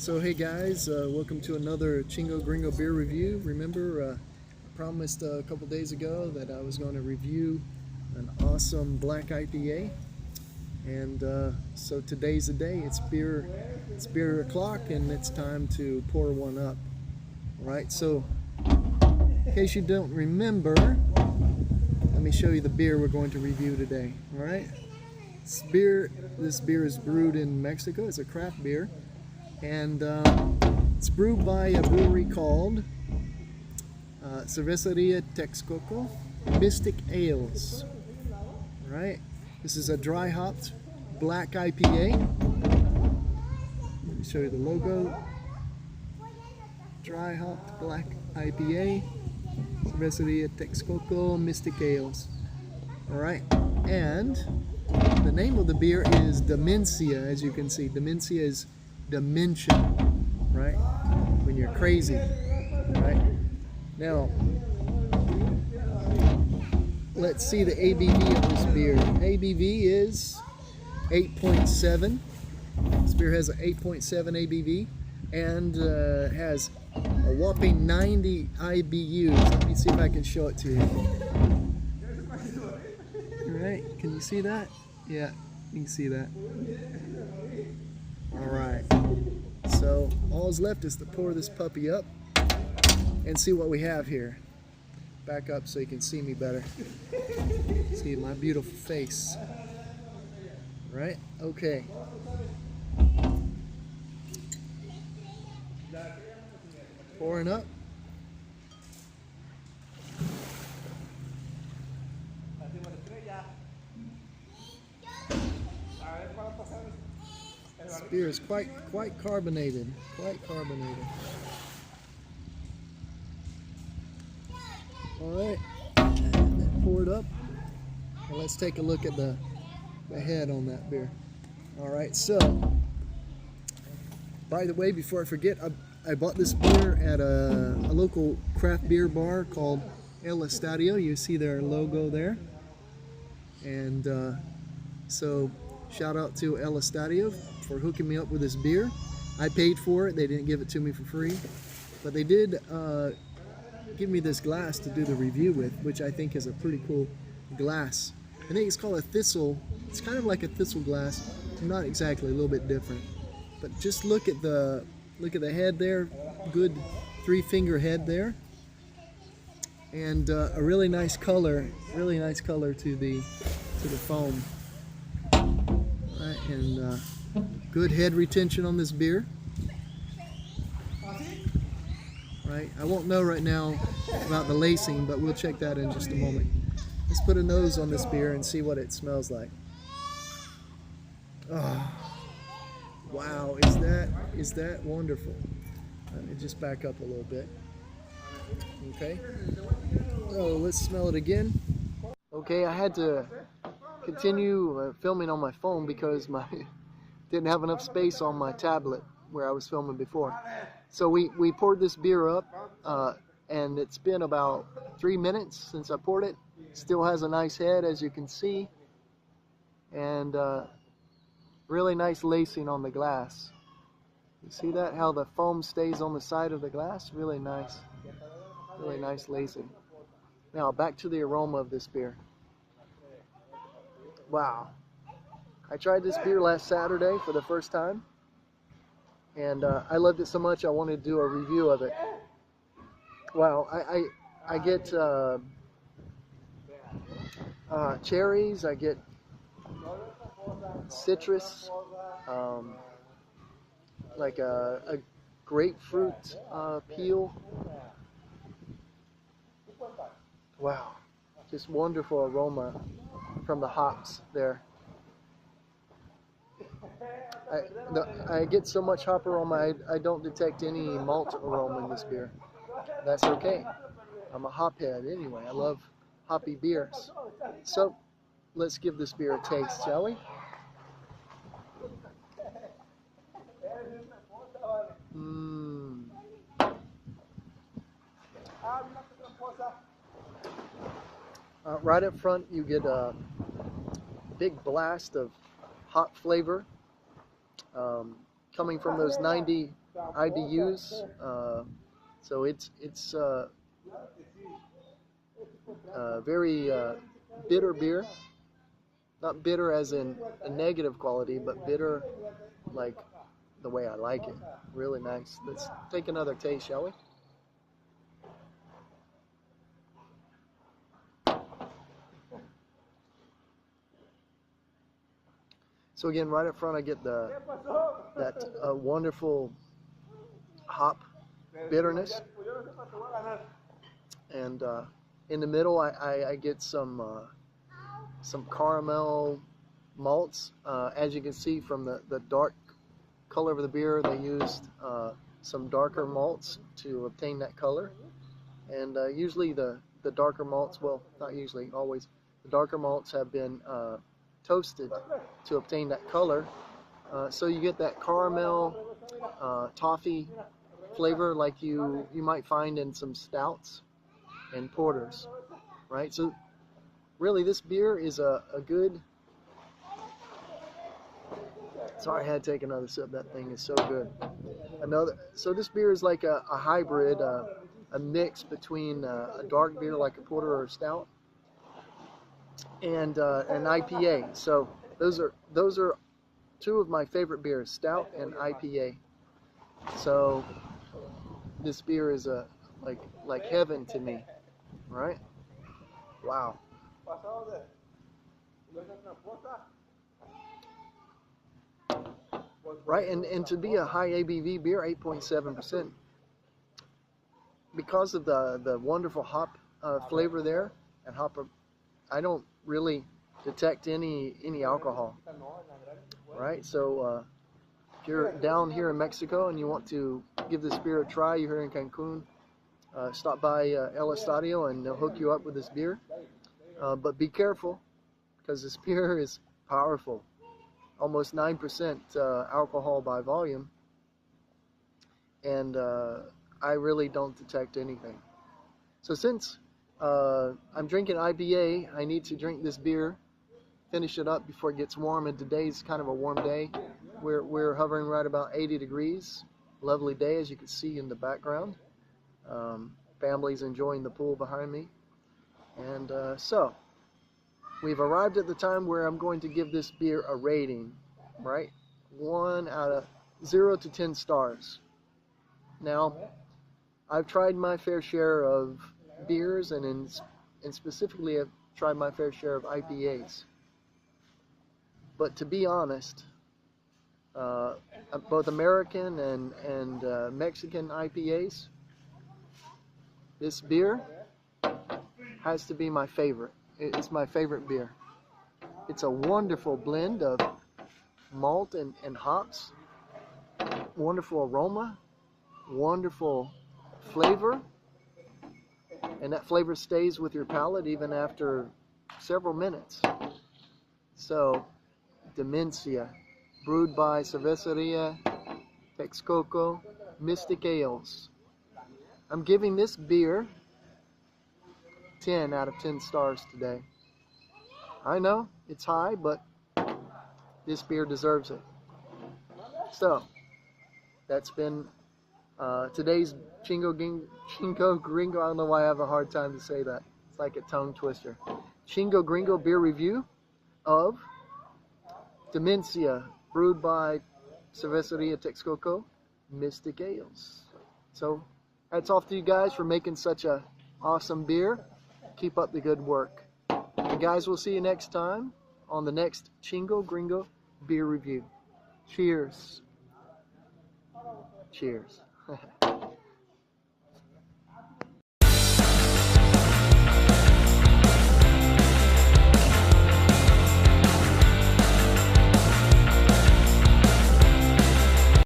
So hey guys, welcome to another Chingo Gringo beer review. Remember, I promised a couple days ago that I was going to review an awesome black IPA, and so today's the day. It's beer o'clock, and it's time to pour one up. All right. So in case you don't remember, let me show you the beer we're going to review today. All right. This beer is brewed in Mexico. It's a craft beer. And it's brewed by a brewery called Cervecería Texcoco Mystic Ales. Right? This is a dry hopped black IPA. Let me show you the logo. Dry hopped black IPA. Cervecería Texcoco Mystic Ales. Alright, and the name of the beer is Demencia, as you can see. Demencia is dementia, right? When you're crazy, right? Now, let's see the ABV of this beer. ABV is 8.7. This beer has an 8.7 ABV and has a whopping 90 IBUs. Let me see if I can show it to you. All right, can you see that? Yeah, you can see that. Alright, so all's left is to pour this puppy up and see what we have here. Back up so you can see me better. See my beautiful face. Right? Okay. Pouring up. This beer is quite carbonated, All right, and then pour it up. And let's take a look at the head on that beer. All right, so by the way, before I forget, I bought this beer at a local craft beer bar called El Estadio. You see their logo there, and so shout out to El Estadio for hooking me up with this beer. I paid for it. They didn't give it to me for free, but they did give me this glass to do the review with, which I think is a pretty cool glass. I think it's called a thistle. It's kind of like a thistle glass. Not exactly, a little bit different. But just look at the head there. Good 3-finger head there, and a really nice color. Really nice color to the foam. Right, and good head retention on this beer. Right, I won't know right now about the lacing, but we'll check that in just a moment. Let's put a nose on this beer and see what it smells like. Oh, wow, is that wonderful? Let me just back up a little bit. Okay, so let's smell it again. Okay, I had to continue filming on my phone because didn't have enough space on my tablet where I was filming before. So we poured this beer up, and it's been about 3 minutes since I poured it. Still has a nice head, as you can see, and really nice lacing on the glass. You see that? How the foam stays on the side of the glass? Really nice lacing. Now back to the aroma of this beer. Wow. I tried this beer last Saturday for the first time, and I loved it so much I wanted to do a review of it. Wow, I get cherries, I get citrus, like a grapefruit peel. Wow, just wonderful aroma from the hops there. I get so much hop aroma, I don't detect any malt aroma in this beer. That's okay. I'm a hophead anyway. I love hoppy beers. So let's give this beer a taste, shall we? Right up front, you get a big blast of hop flavor coming from those 90 IBUs. So it's very bitter beer. Not bitter as in a negative quality, but bitter like the way I like it. Really nice. Let's take another taste, shall we? So again, right up front, I get that wonderful hop bitterness, and in the middle, I get some caramel malts. As you can see from the dark color of the beer, they used some darker malts to obtain that color. And usually the darker malts, well, not usually, always, the darker malts have been toasted to obtain that color. So you get that caramel, toffee flavor like you might find in some stouts and porters, right? So really, this beer is a good... Sorry, I had to take another sip. That thing is so good. So this beer is like a hybrid, a mix between a dark beer like a porter or a stout and an IPA. So those are two of my favorite beers, stout and IPA. So this beer is like heaven to me, right? Wow. Right, and to be a high ABV beer, 8.7%, because of the wonderful hop flavor there, and hop, I don't really detect any alcohol, right? So if you're down here in Mexico and you want to give this beer a try, you're here in Cancun, stop by El Estadio and they'll hook you up with this beer. But be careful, because this beer is powerful. Almost 9% alcohol by volume, and I really don't detect anything. So since I'm drinking IPA, I need to drink this beer, finish it up before it gets warm, and today's kind of a warm day. We're hovering right about 80 degrees. Lovely day, as you can see in the background. Family's enjoying the pool behind me. And so we've arrived at the time where I'm going to give this beer a rating, right? 1 out of 0 to 10 stars. Now, I've tried my fair share of beers, and specifically I've tried my fair share of IPAs. But to be honest, both American and Mexican IPAs, this beer has to be my favorite. It's my favorite beer. It's a wonderful blend of malt and hops, wonderful aroma, wonderful flavor, and that flavor stays with your palate even after several minutes. So, Demencia, brewed by Cervecería, Texcoco Mystic Ales. I'm giving this beer 10 out of 10 stars today. I know it's high, but this beer deserves it. So that's been today's Chingo Gringo. I don't know why I have a hard time to say that. It's like a tongue twister. Chingo Gringo beer review of Demencia, brewed by Cervecería Texcoco Mystic Ales. So hats off to you guys for making such a awesome beer. Keep up the good work. And guys, we'll see you next time on the next Chingo Gringo beer review. Cheers. Cheers.